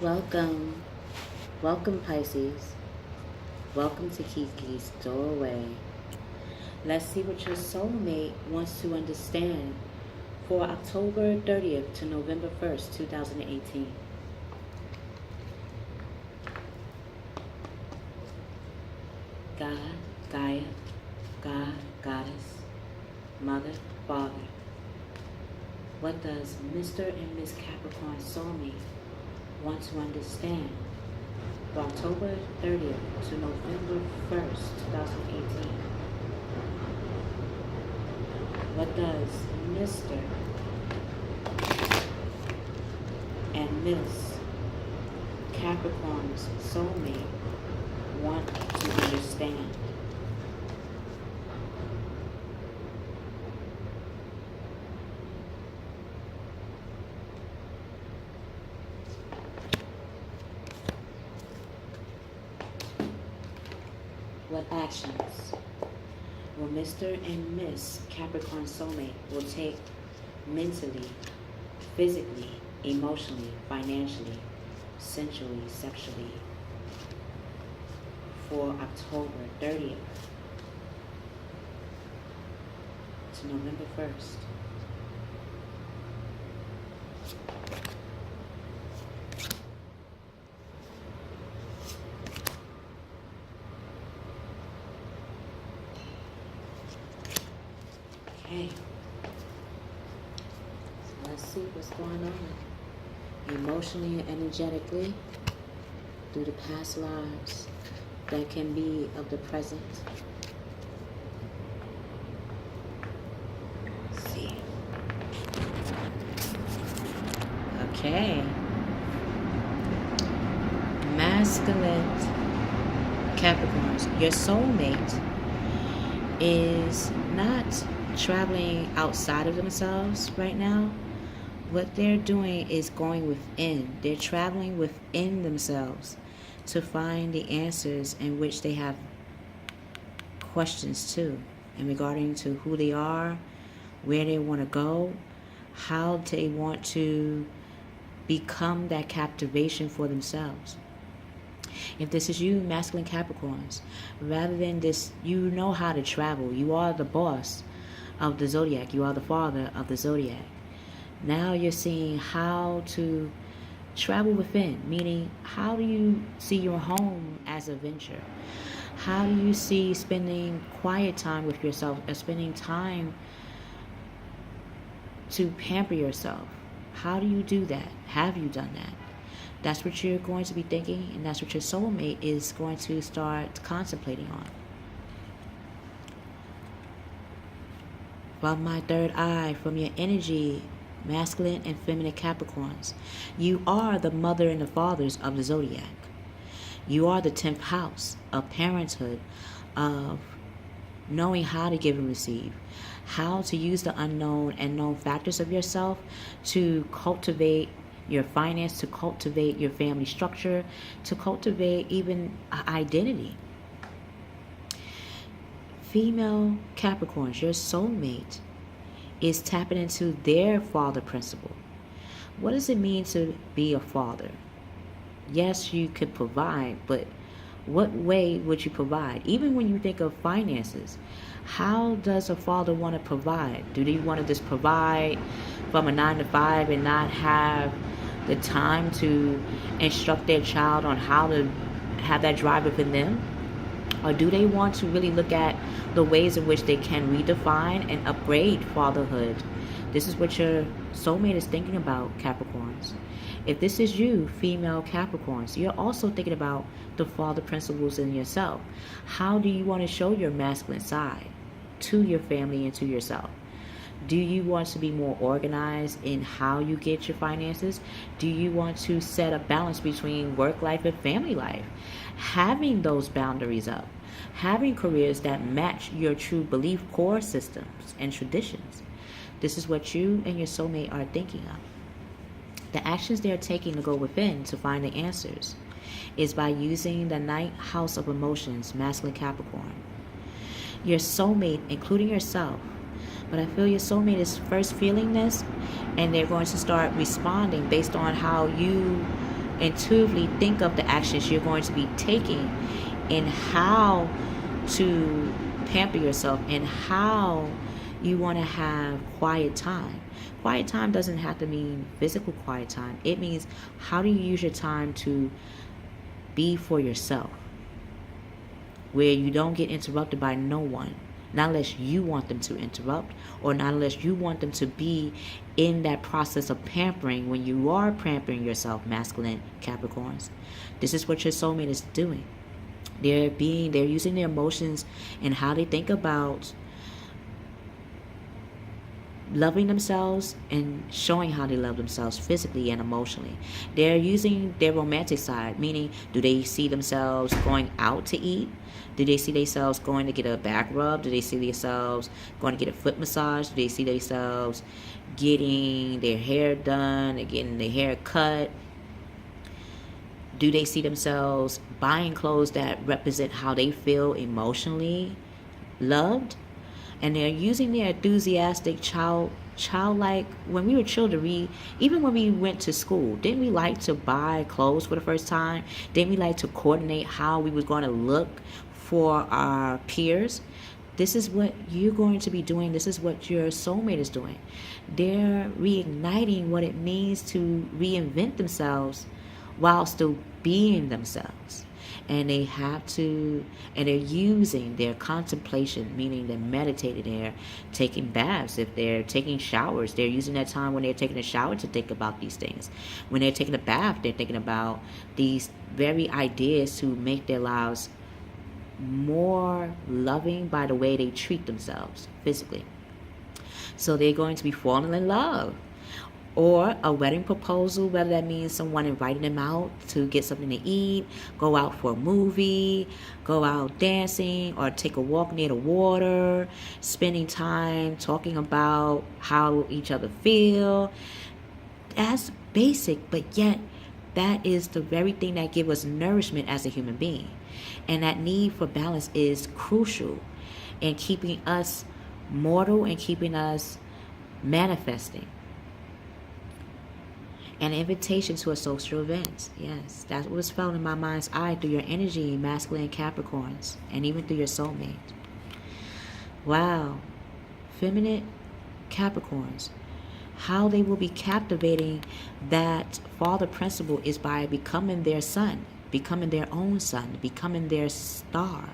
Welcome, welcome Pisces. Welcome to Keykey's doorway. Let's see what your soulmate wants to understand for October 30th to November 1st, 2018. God, Gaia, God, Goddess, Mother, Father. What does Mr. and Miss Capricorn soulmate want to understand for October 30th to November 1st, 2018? What does Mr. and Miss Capricorn's soulmate want to understand? What actions will Mr. and Miss Capricorn soulmate will take mentally, physically, emotionally, financially, sensually, sexually for October 30th to November 1st? Okay, so let's see what's going on emotionally and energetically through the past lives that can be of the present. Let's see. Okay. Masculine Capricorns, your soulmate is not traveling outside of themselves right now. What they're doing is going within. They're traveling within themselves to find the answers in which they have questions to, and regarding to who they are, where they want to go, how they want to become that captivation for themselves. If this is you, masculine Capricorns, rather than this, you know how to travel. You are the boss of the zodiac. You are the father of the zodiac. Now you're seeing how to travel within, meaning how do you see your home as a venture? How do you see spending quiet time with yourself or spending time to pamper yourself? How do you do that? Have you done that? That's what you're going to be thinking, and that's what your soulmate is going to start contemplating on. From my third eye, from your energy, masculine and feminine Capricorns, you are the mother and the fathers of the zodiac. You are the 10th house of parenthood, of knowing how to give and receive, how to use the unknown and known factors of yourself to cultivate your finance, to cultivate your family structure, to cultivate even identity. Female Capricorns, your soulmate is tapping into their father principle. What does it mean to be a father? Yes, you could provide, but what way would you provide? Even when you think of finances, how does a father want to provide? Do they want to just provide from a 9 to 5 and not have the time to instruct their child on how to have that drive within them? Or do they want to really look at the ways in which they can redefine and upgrade fatherhood? This is what your soulmate is thinking about, Capricorns. If this is you, female Capricorns, you're also thinking about the father principles in yourself. How do you want to show your masculine side to your family and to yourself? Do you want to be more organized in how you get your finances? Do you want to set a balance between work life and family life? Having those boundaries up, having careers that match your true belief core systems and traditions. This is what you and your soulmate are thinking of. The actions they are taking to go within to find the answers is by using the 9th house of emotions, masculine Capricorn. Your soulmate, including yourself, but I feel your soulmate is first feeling this, and they're going to start responding based on how you intuitively think of the actions you're going to be taking and how to pamper yourself and how you want to have quiet time. Quiet time doesn't have to mean physical quiet time. It means how do you use your time to be for yourself, where you don't get interrupted by no one, not unless you want them to interrupt, or not unless you want them to be in that process of pampering. When you are pampering yourself, masculine Capricorns, this is what your soulmate is doing. They're using their emotions and how they think about loving themselves and showing how they love themselves physically and emotionally. They're using their romantic side, meaning, do they see themselves going out to eat? Do they see themselves going to get a back rub? Do they see themselves going to get a foot massage? Do they see themselves getting their hair done and getting their hair cut? Do they see themselves buying clothes that represent how they feel emotionally loved? And they're using their enthusiastic childlike. When we were children, even when we went to school, didn't we like to buy clothes for the first time? Didn't we like to coordinate how we was going to look for our peers? This is what you're going to be doing. This is what your soulmate is doing. They're reigniting what it means to reinvent themselves while still being themselves. And they have to, and they're using their contemplation, meaning they're meditating, they're taking baths. If they're taking showers, they're using that time when they're taking a shower to think about these things. When they're taking a bath, they're thinking about these very ideas to make their lives more loving by the way they treat themselves physically. So they're going to be falling in love. Or a wedding proposal, whether that means someone inviting them out to get something to eat, go out for a movie, go out dancing, or take a walk near the water, spending time talking about how each other feel. That's basic, but yet that is the very thing that gives us nourishment as a human being. And that need for balance is crucial in keeping us mortal and keeping us manifesting. An invitation to a social event. Yes, that's what was felt in my mind's eye through your energy, masculine Capricorns, and even through your soulmate. Wow. Feminine Capricorns. How they will be captivating that father principle is by becoming their son, becoming their own son, becoming their star.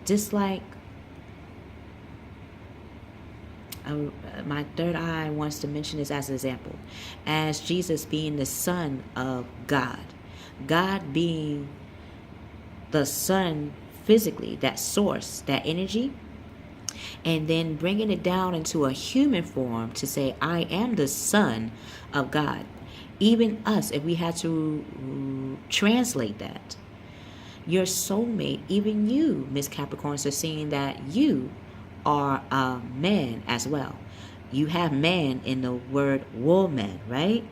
Just like my third eye wants to mention this as an example. As Jesus being the Son of God. God being the Son physically, that source, that energy. And then bringing it down into a human form to say, I am the Son of God. Even us, if we had to translate that. Your soulmate, even you, Miss Capricorns, are seeing that you are a man as well. You have man in the word woman, right?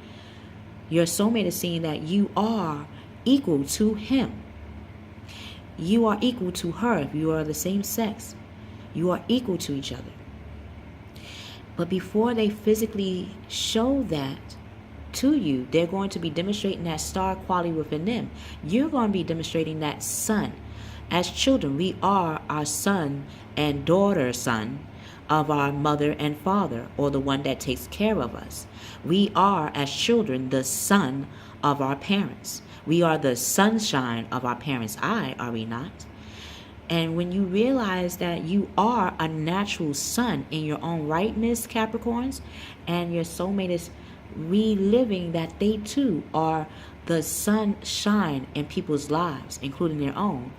Your soulmate is seeing that you are equal to him. You are equal to her if you are the same sex. You are equal to each other. But before they physically show that to you, they're going to be demonstrating that star quality within them. You're going to be demonstrating that son. As children, we are our son and daughter son of our mother and father, or the one that takes care of us. We are, as children, the son of our parents. We are the sunshine of our parents' eye, are we not? And when you realize that you are a natural son in your own right, Miss Capricorns, and your soulmate is reliving that they too are the sunshine in people's lives, including their own,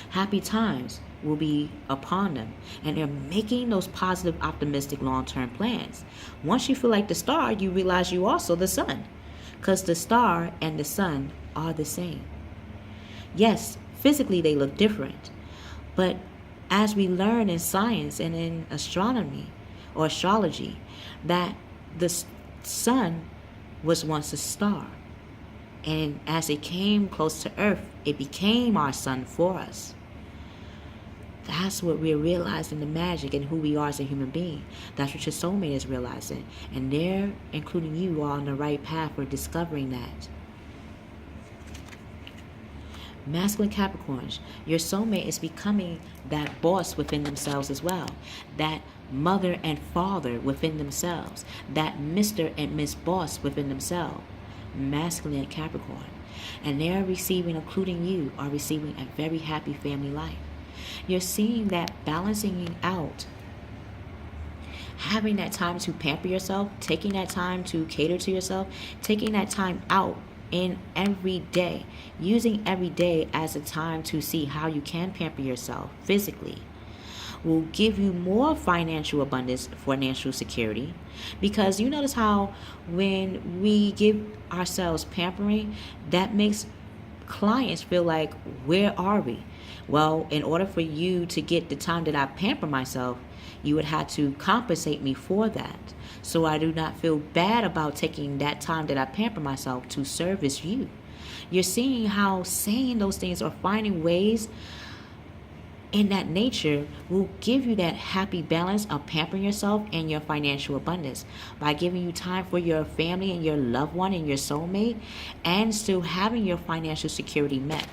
happy times will be upon them. And they're making those positive, optimistic, long-term plans. Once you feel like the star, you realize you also the sun. Because the star and the sun are the same. Yes, physically they look different. But as we learn in science and in astronomy or astrology, that the sun was once a star. And as it came close to Earth, it became our sun for us. That's what we're realizing, the magic and who we are as a human being. That's what your soulmate is realizing. And they're, including you, are on the right path for discovering that. Masculine Capricorns, your soulmate is becoming that boss within themselves as well. That mother and father within themselves. That Mr. and Miss Boss within themselves. Masculine Capricorn. And they're receiving, including you, are receiving a very happy family life. You're seeing that balancing out, having that time to pamper yourself, taking that time to cater to yourself, taking that time out in every day, using every day as a time to see how you can pamper yourself physically, will give you more financial abundance, financial security. Because you notice how when we give ourselves pampering, that makes clients feel like, where are we? Well, in order for you to get the time that I pamper myself, you would have to compensate me for that. So I do not feel bad about taking that time that I pamper myself to service you. You're seeing how saying those things or finding ways in that nature will give you that happy balance of pampering yourself and your financial abundance by giving you time for your family and your loved one and your soulmate, and still having your financial security met.